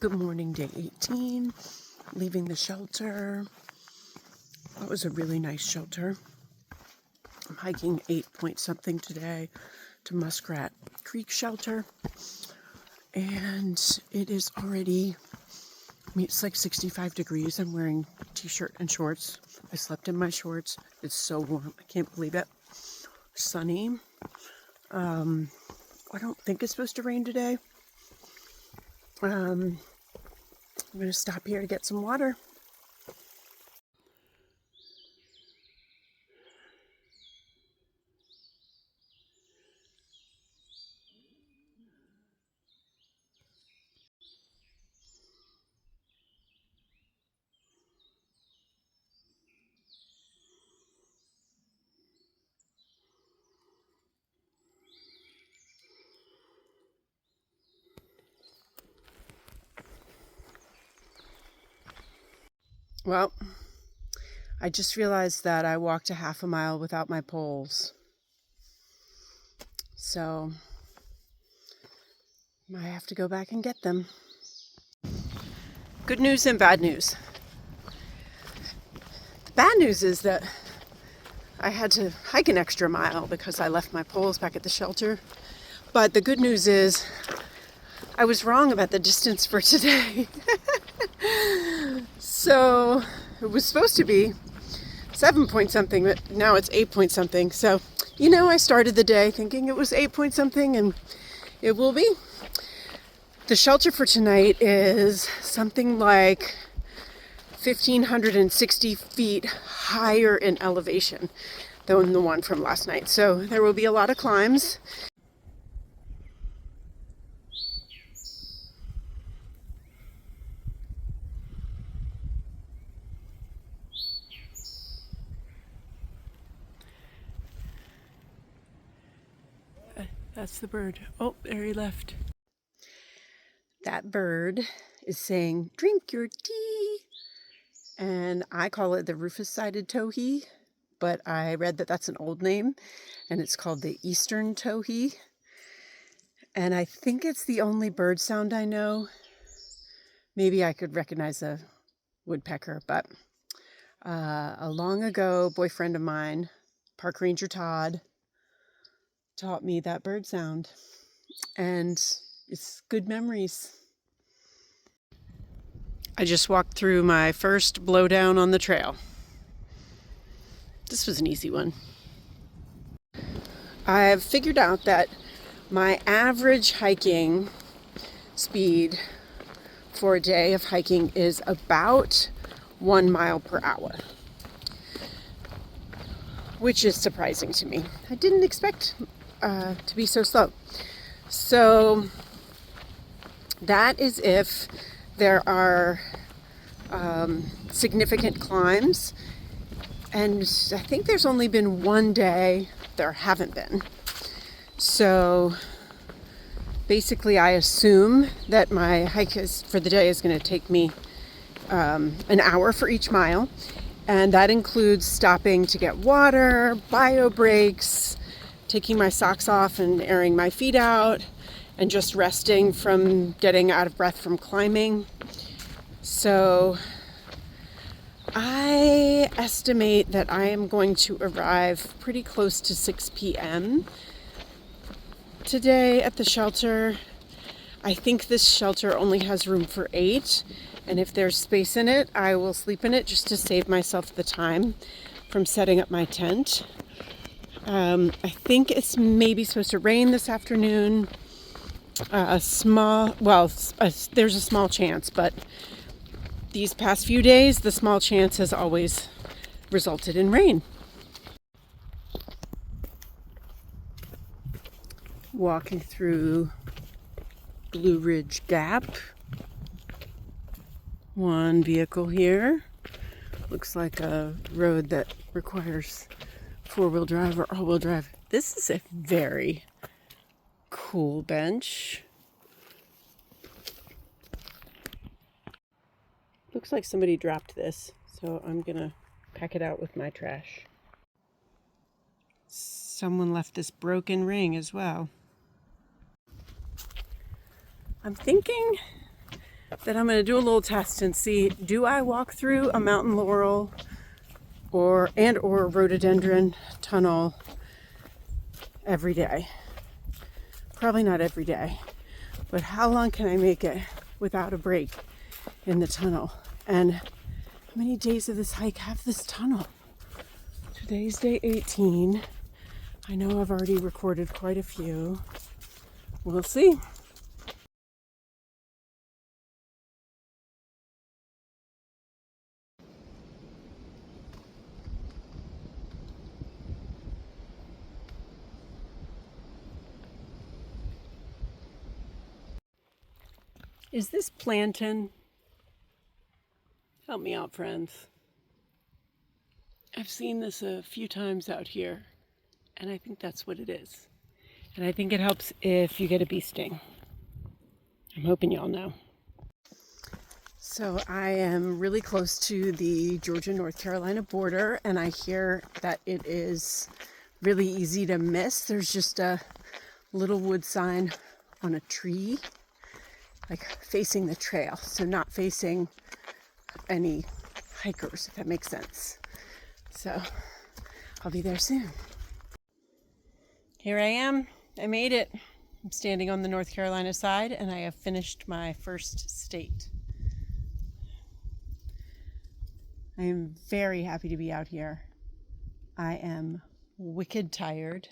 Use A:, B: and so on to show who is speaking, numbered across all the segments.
A: Good morning, day 18, leaving the shelter. That was a really nice shelter. I'm hiking 8 point something today to Muskrat Creek Shelter. And it is already, it's like 65 degrees. I'm wearing a t-shirt and shorts. I slept in my shorts. It's so warm. I can't believe it. Sunny. I don't think it's supposed to rain today. I'm going to stop here to get some water. Well, I just realized that I walked a half a mile without my poles. So I have to go back and get them. Good news and bad news. The bad news is that I had to hike an extra mile because I left my poles back at the shelter. But the good news is I was wrong about the distance for today. So it was supposed to be 7 point something, but now it's 8 point something. So, I started the day thinking it was 8 point something, and it will be. The shelter for tonight is something like 1,560 feet higher in elevation than the one from last night. So there will be a lot of climbs. That's the bird. Oh, there he left. That bird is saying, "Drink your tea." And I call it the rufous-sided towhee, but I read that that's an old name, and it's called the eastern towhee. And I think it's the only bird sound I know. Maybe I could recognize a woodpecker, but a long ago boyfriend of mine, Park Ranger Todd, taught me that bird sound, and it's good memories. I just walked through my first blowdown on the trail. This was an easy one. I've figured out that my average hiking speed for a day of hiking is about 1 mile per hour, which is surprising to me. I didn't expect to be so slow. So that is if there are significant climbs, and I think there's only been one day there haven't been. So basically I assume that my hike for the day is going to take me an hour for each mile, and that includes stopping to get water, bio breaks, taking my socks off and airing my feet out, and just resting from getting out of breath from climbing. So I estimate that I am going to arrive pretty close to 6 p.m. today at the shelter. I think this shelter only has room for 8, and if there's space in it, I will sleep in it just to save myself the time from setting up my tent. I think it's maybe supposed to rain this afternoon. There's a small chance, but these past few days, the small chance has always resulted in rain. Walking through Blue Ridge Gap. One vehicle here. Looks like a road that requires 4-wheel drive or all-wheel drive. This is a very cool bench. Looks like somebody dropped this, so I'm gonna pack it out with my trash. Someone left this broken ring as well. I'm thinking that I'm going to do a little test and see, do I walk through a mountain laurel or rhododendron tunnel every day? Probably not every day, but how long can I make it without a break in the tunnel? And how many days of this hike have this tunnel? Today's day 18. I know I've already recorded quite a few. We'll see. Is this plantain? Help me out, friends. I've seen this a few times out here, and I think that's what it is. And I think it helps if you get a bee sting. I'm hoping y'all know. So I am really close to the Georgia-North Carolina border, and I hear that it is really easy to miss. There's just a little wood sign on a tree, like facing the trail, so not facing any hikers, if that makes sense. So I'll be there soon. Here I am. I made it. I'm standing on the North Carolina side, and I have finished my first state. I am very happy to be out here. I am wicked tired,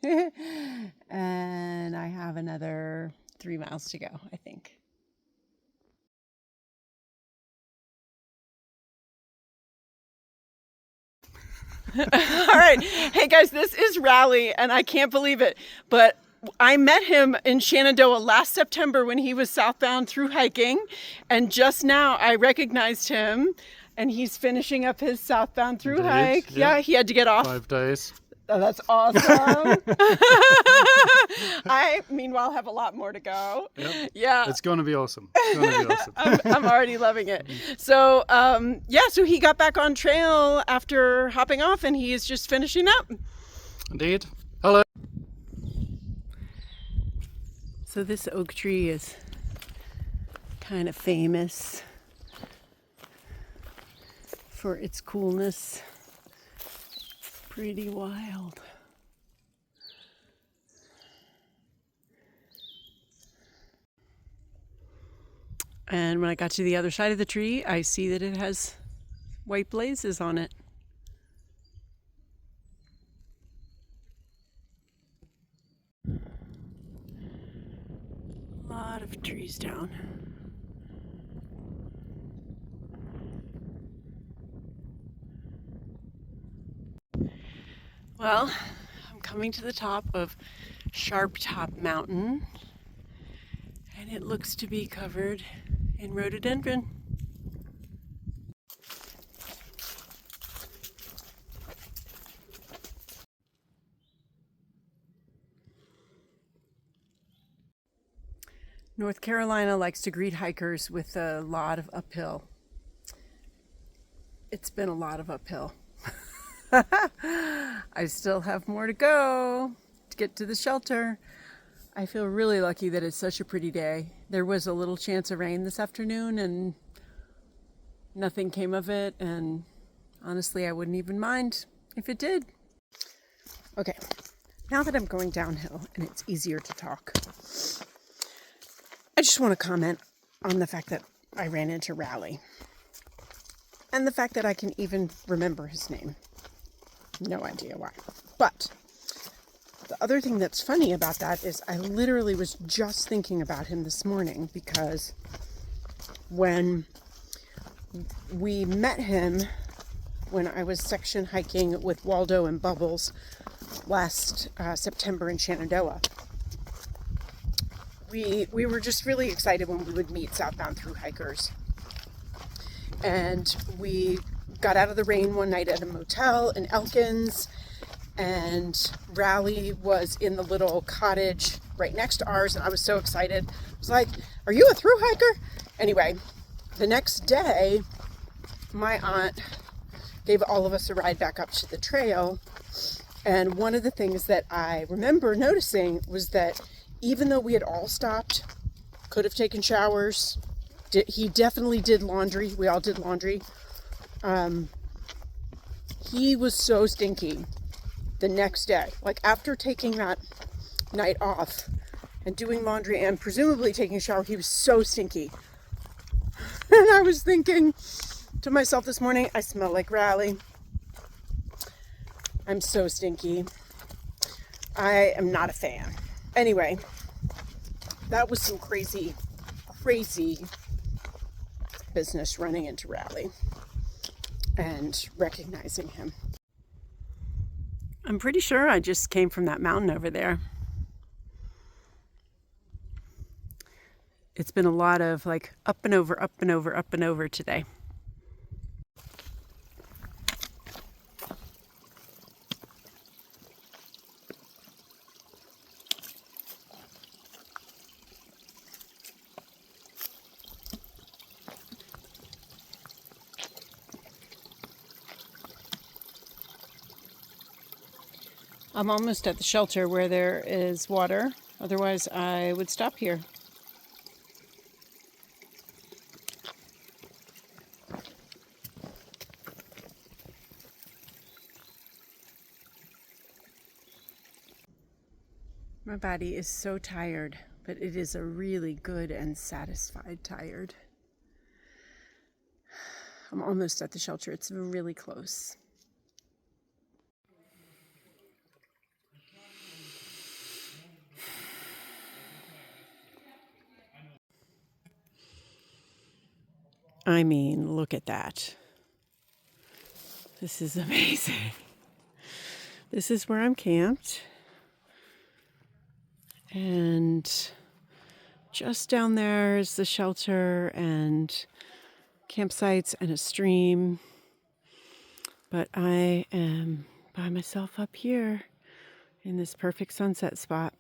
A: and I have another 3 miles to go, I think. All right. Hey guys, this is Rally, and I can't believe it, but I met him in Shenandoah last September when he was southbound through hiking, and just now I recognized him, and he's finishing up his southbound through hike. Yeah, he had to get off.
B: 5 days.
A: Oh, that's awesome. I, meanwhile, have a lot more to go.
B: Yep.
A: Yeah.
B: It's going to be awesome. It's going to be awesome.
A: I'm already loving it. So, so he got back on trail after hopping off, and he is just finishing up.
B: Indeed. Hello.
A: So this oak tree is kind of famous for its coolness. Pretty wild. And when I got to the other side of the tree, I see that it has white blazes on it. A lot of trees down. Well, I'm coming to the top of Sharp Top Mountain, and it looks to be covered in rhododendron. North Carolina likes to greet hikers with a lot of uphill. It's been a lot of uphill. I still have more to go to get to the shelter. I feel really lucky that it's such a pretty day. There was a little chance of rain this afternoon and nothing came of it, and honestly I wouldn't even mind if it did. Okay, now that I'm going downhill and it's easier to talk, I just want to comment on the fact that I ran into Rally and the fact that I can even remember his name. No idea why. But the other thing that's funny about that is I literally was just thinking about him this morning, because when we met him when I was section hiking with Waldo and Bubbles last September in Shenandoah, we were just really excited when we would meet southbound through hikers. And we got out of the rain one night at a motel in Elkins, and Rally was in the little cottage right next to ours, and I was so excited. I was like, "Are you a thru hiker?" Anyway, the next day, my aunt gave all of us a ride back up to the trail, and one of the things that I remember noticing was that even though we had all stopped, could have taken showers, He definitely did laundry. We all did laundry. He was so stinky the next day. Like after taking that night off and doing laundry and presumably taking a shower, he was so stinky. And I was thinking to myself this morning, I smell like Rally. I'm so stinky. I am not a fan. Anyway, that was some crazy business running into Rally and recognizing him. I'm pretty sure I just came from that mountain over there. It's been a lot of like up and over, up and over, up and over today. I'm almost at the shelter where there is water. Otherwise, I would stop here. My body is so tired, but it is a really good and satisfied tired. I'm almost at the shelter. It's really close. I mean, look at that. This is amazing. This is where I'm camped. And just down there is the shelter and campsites and a stream. But I am by myself up here in this perfect sunset spot.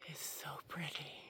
A: It's so pretty.